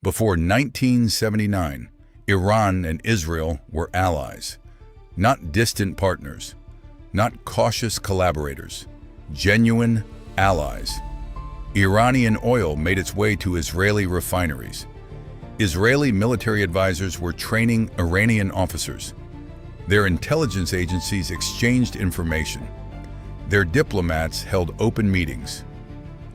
Before 1979, Iran and Israel were allies, not distant partners, not cautious collaborators, genuine allies. Iranian oil made its way to Israeli refineries. Israeli military advisors were training Iranian officers. Their intelligence agencies exchanged information. Their diplomats held open meetings.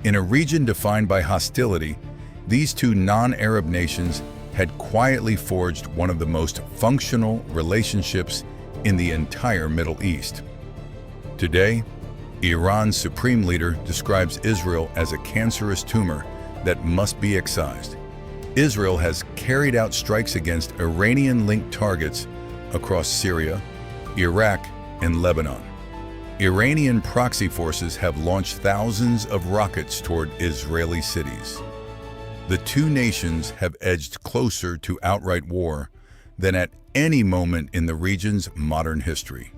In a region defined by hostility, these two non-Arab nations had quietly forged one of the most functional relationships in the entire Middle East. Today, Iran's supreme leader describes Israel as a cancerous tumor that must be excised. Israel has carried out strikes against Iranian-linked targets across Syria, Iraq, and Lebanon. Iranian proxy forces have launched thousands of rockets toward Israeli cities. The two nations have edged closer to outright war than at any moment in the region's modern history.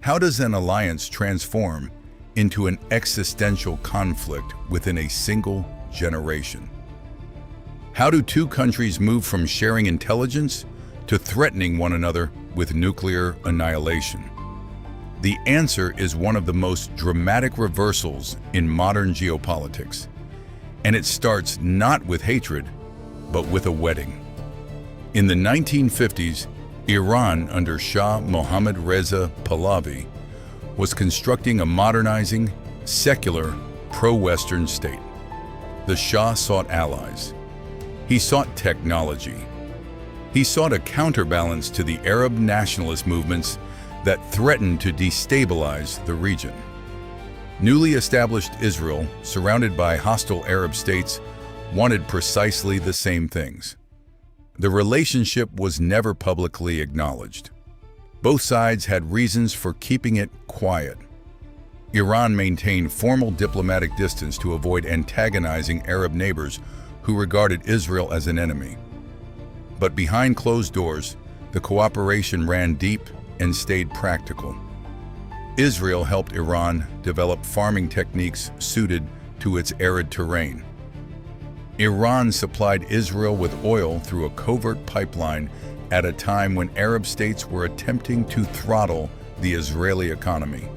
How does an alliance transform into an existential conflict within a single generation? How do two countries move from sharing intelligence to threatening one another with nuclear annihilation? The answer is one of the most dramatic reversals in modern geopolitics, and it starts not with hatred, but with a wedding. In the 1950s, Iran under Shah Mohammad Reza Pahlavi was constructing a modernizing, secular, pro-Western state. The Shah sought allies. He sought technology. He sought a counterbalance to the Arab nationalist movements that threatened to destabilize the region. Newly established Israel, surrounded by hostile Arab states, wanted precisely the same things. The relationship was never publicly acknowledged. Both sides had reasons for keeping it quiet. Iran maintained formal diplomatic distance to avoid antagonizing Arab neighbors who regarded Israel as an enemy. But behind closed doors, the cooperation ran deep and stayed practical. Israel helped Iran develop farming techniques suited to its arid terrain. Iran supplied Israel with oil through a covert pipeline at a time when Arab states were attempting to throttle the Israeli economy.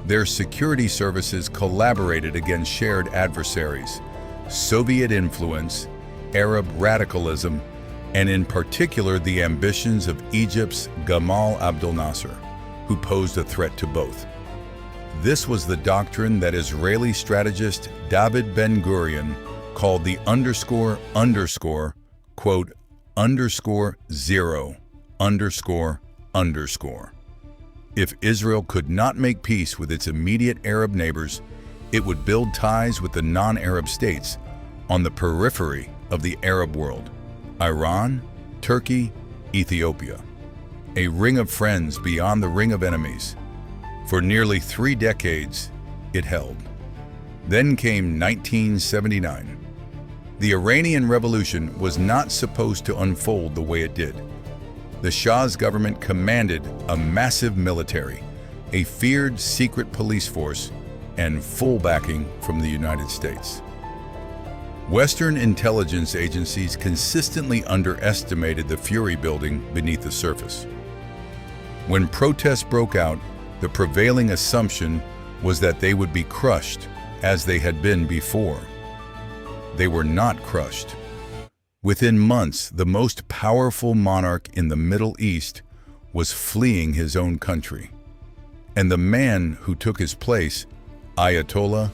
Their security services collaborated against shared adversaries, Soviet influence, Arab radicalism, and in particular the ambitions of Egypt's Gamal Abdel Nasser, who posed a threat to both. This was the doctrine that Israeli strategist David Ben-Gurion called the quote, _0___. If Israel could not make peace with its immediate Arab neighbors, it would build ties with the non-Arab states on the periphery of the Arab world: Iran, Turkey, Ethiopia. A ring of friends beyond the ring of enemies. For nearly 3 decades, it held. Then came 1979. The Iranian Revolution was not supposed to unfold the way it did. The Shah's government commanded a massive military, a feared secret police force, and full backing from the United States. Western intelligence agencies consistently underestimated the fury building beneath the surface. When protests broke out, the prevailing assumption was that they would be crushed as they had been before. They were not crushed. Within months, the most powerful monarch in the Middle East was fleeing his own country. And the man who took his place, Ayatollah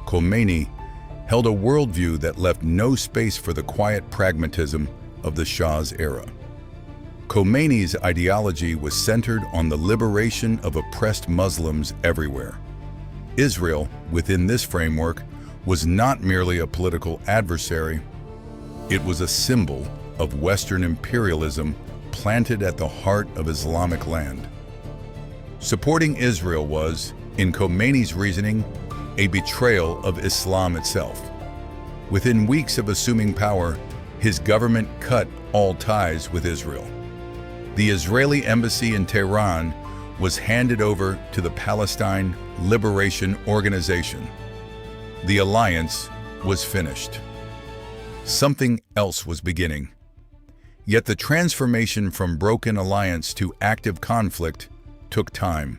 Khomeini, held a worldview that left no space for the quiet pragmatism of the Shah's era. Khomeini's ideology was centered on the liberation of oppressed Muslims everywhere. Israel, within this framework, was not merely a political adversary, it was a symbol of Western imperialism planted at the heart of Islamic land. Supporting Israel was, in Khomeini's reasoning, a betrayal of Islam itself. Within weeks of assuming power, his government cut all ties with Israel. The Israeli embassy in Tehran was handed over to the Palestine Liberation Organization. The alliance was finished. Something else was beginning. Yet the transformation from broken alliance to active conflict took time.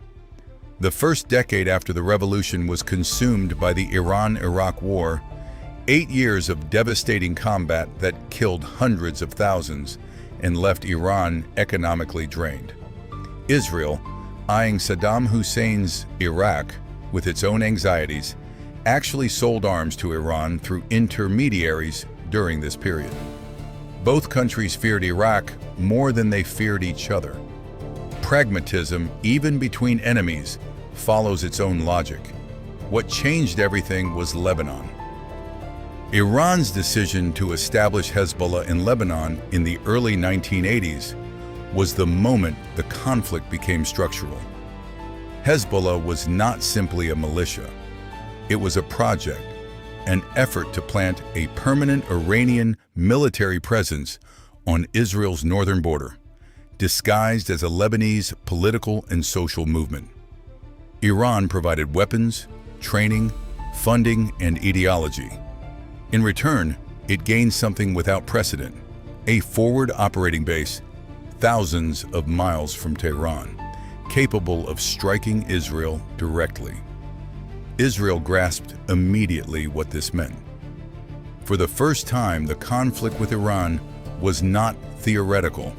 The first decade after the revolution was consumed by the Iran-Iraq War, 8 years of devastating combat that killed hundreds of thousands and left Iran economically drained. Israel, eyeing Saddam Hussein's Iraq with its own anxieties, actually sold arms to Iran through intermediaries during this period. Both countries feared Iraq more than they feared each other. Pragmatism, even between enemies, follows its own logic. What changed everything was Lebanon. Iran's decision to establish Hezbollah in Lebanon in the early 1980s was the moment the conflict became structural. Hezbollah was not simply a militia. It was a project, an effort to plant a permanent Iranian military presence on Israel's northern border, disguised as a Lebanese political and social movement. Iran provided weapons, training, funding, and ideology. In return, it gained something without precedent, a forward operating base thousands of miles from Tehran, capable of striking Israel directly. Israel grasped immediately what this meant. For the first time, the conflict with Iran was not theoretical,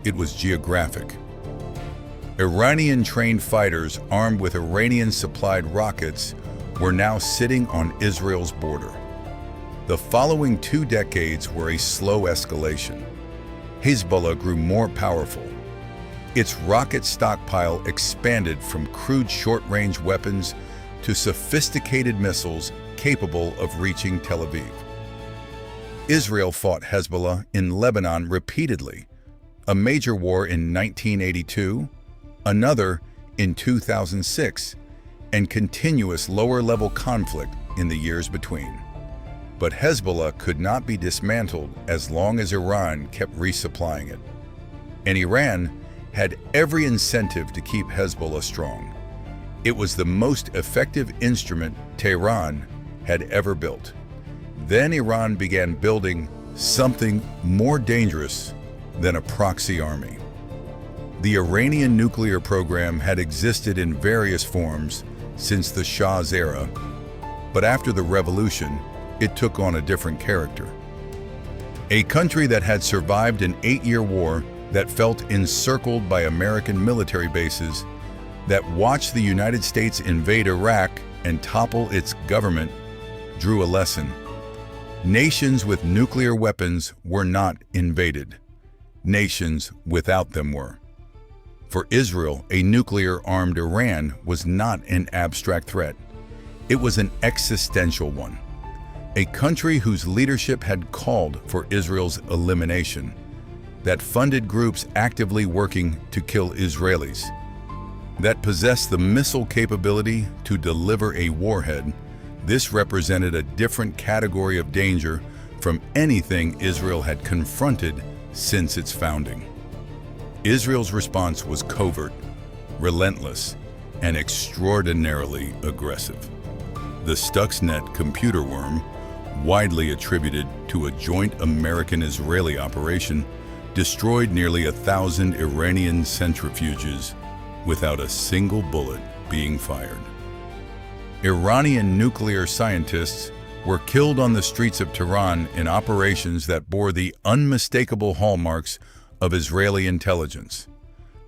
it was geographic. Iranian-trained fighters armed with Iranian-supplied rockets were now sitting on Israel's border. The following 2 decades were a slow escalation. Hezbollah grew more powerful. Its rocket stockpile expanded from crude short-range weapons to sophisticated missiles capable of reaching Tel Aviv. Israel fought Hezbollah in Lebanon repeatedly, a major war in 1982, another in 2006, and continuous lower-level conflict in the years between. But Hezbollah could not be dismantled as long as Iran kept resupplying it. And Iran had every incentive to keep Hezbollah strong. It was the most effective instrument Tehran had ever built. Then Iran began building something more dangerous than a proxy army. The Iranian nuclear program had existed in various forms since the Shah's era, but after the revolution, it took on a different character. A country that had survived an 8-year war, that felt encircled by American military bases, that watched the United States invade Iraq and topple its government, drew a lesson. Nations with nuclear weapons were not invaded. Nations without them were. For Israel, a nuclear-armed Iran was not an abstract threat. It was an existential one. A country whose leadership had called for Israel's elimination, that funded groups actively working to kill Israelis, that possessed the missile capability to deliver a warhead. This represented a different category of danger from anything Israel had confronted since its founding. Israel's response was covert, relentless, and extraordinarily aggressive. The Stuxnet computer worm, widely attributed to a joint American-Israeli operation, destroyed nearly 1,000 Iranian centrifuges without a single bullet being fired. Iranian nuclear scientists were killed on the streets of Tehran in operations that bore the unmistakable hallmarks of Israeli intelligence.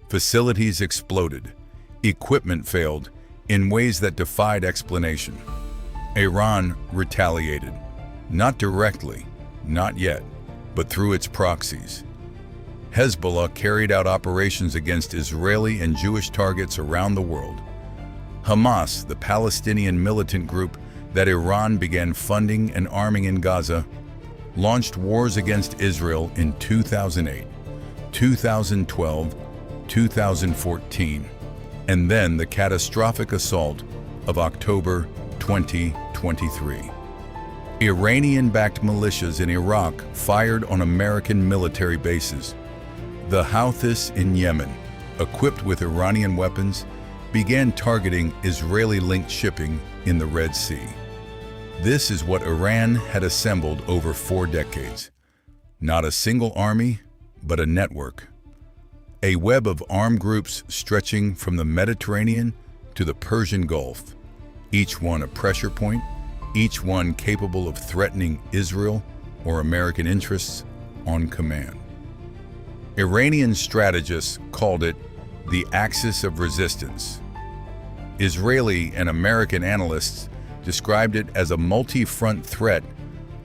Facilities exploded, equipment failed in ways that defied explanation. Iran retaliated, not directly, not yet, but through its proxies. Hezbollah carried out operations against Israeli and Jewish targets around the world. Hamas, the Palestinian militant group that Iran began funding and arming in Gaza, launched wars against Israel in 2008, 2012, 2014, and then the catastrophic assault of October 2023. Iranian-backed militias in Iraq fired on American military bases. The Houthis in Yemen, equipped with Iranian weapons, began targeting Israeli-linked shipping in the Red Sea. This is what Iran had assembled over 4 decades. Not a single army, but a network. A web of armed groups stretching from the Mediterranean to the Persian Gulf, each one a pressure point, each one capable of threatening Israel or American interests on command. Iranian strategists called it the axis of resistance. Israeli and American analysts described it as a multi-front threat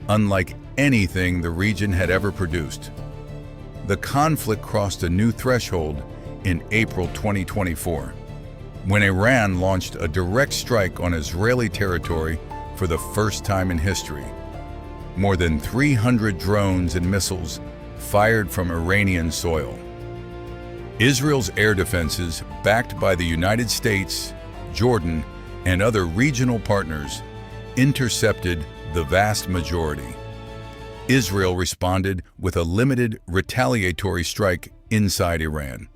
unlike anything the region had ever produced. The conflict crossed a new threshold in April 2024, when Iran launched a direct strike on Israeli territory for the first time in history. More than 300 drones and missiles fired from Iranian soil. Israel's air defenses, backed by the United States, Jordan, and other regional partners, intercepted the vast majority. Israel responded with a limited retaliatory strike inside Iran.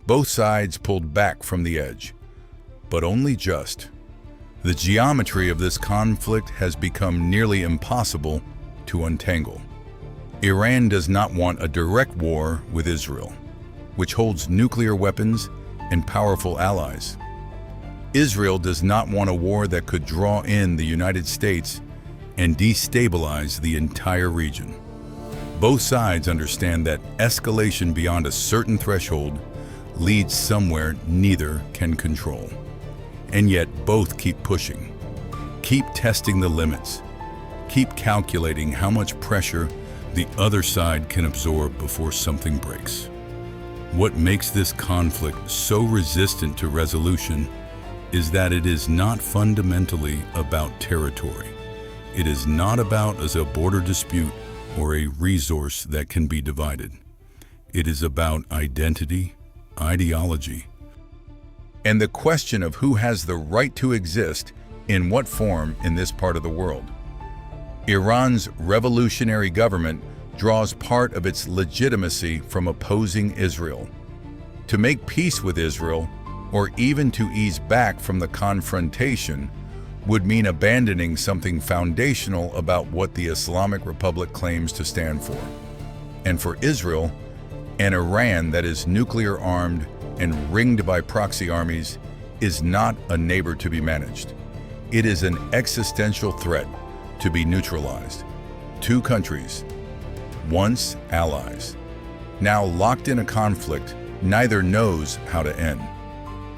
Both sides pulled back from the edge, but only just. The geometry of this conflict has become nearly impossible to untangle. Iran does not want a direct war with Israel, which holds nuclear weapons and powerful allies. Israel does not want a war that could draw in the United States and destabilize the entire region. Both sides understand that escalation beyond a certain threshold leads somewhere neither can control. And yet both keep pushing, keep testing the limits, keep calculating how much pressure the other side can absorb before something breaks. What makes this conflict so resistant to resolution is that it is not fundamentally about territory. It is not about a border dispute or a resource that can be divided. It is about identity, ideology, and the question of who has the right to exist in what form in this part of the world. Iran's revolutionary government draws part of its legitimacy from opposing Israel. To make peace with Israel, or even to ease back from the confrontation, would mean abandoning something foundational about what the Islamic Republic claims to stand for. And for Israel, an Iran that is nuclear armed and ringed by proxy armies is not a neighbor to be managed. It is an existential threat to be neutralized. 2 countries, once allies, now locked in a conflict neither knows how to end.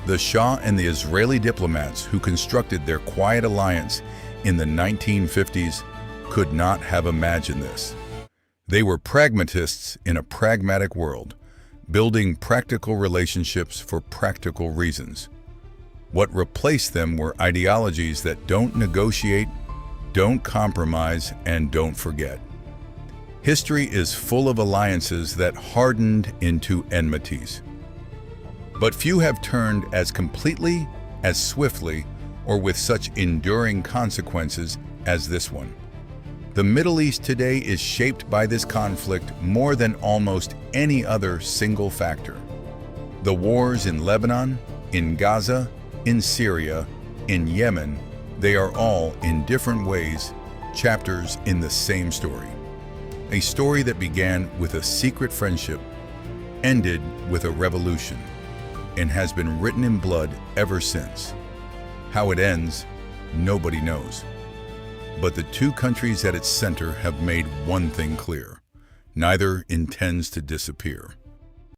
The Shah and the Israeli diplomats who constructed their quiet alliance in the 1950s could not have imagined this. They were pragmatists in a pragmatic world, building practical relationships for practical reasons. What replaced them were ideologies that don't negotiate, don't compromise, and don't forget. History is full of alliances that hardened into enmities. But few have turned as completely, as swiftly, or with such enduring consequences as this one. The Middle East today is shaped by this conflict more than almost any other single factor. The wars in Lebanon, in Gaza, in Syria, in Yemen, they are all, in different ways, chapters in the same story. A story that began with a secret friendship, ended with a revolution, and has been written in blood ever since. How it ends, nobody knows. But the 2 countries at its center have made one thing clear: neither intends to disappear.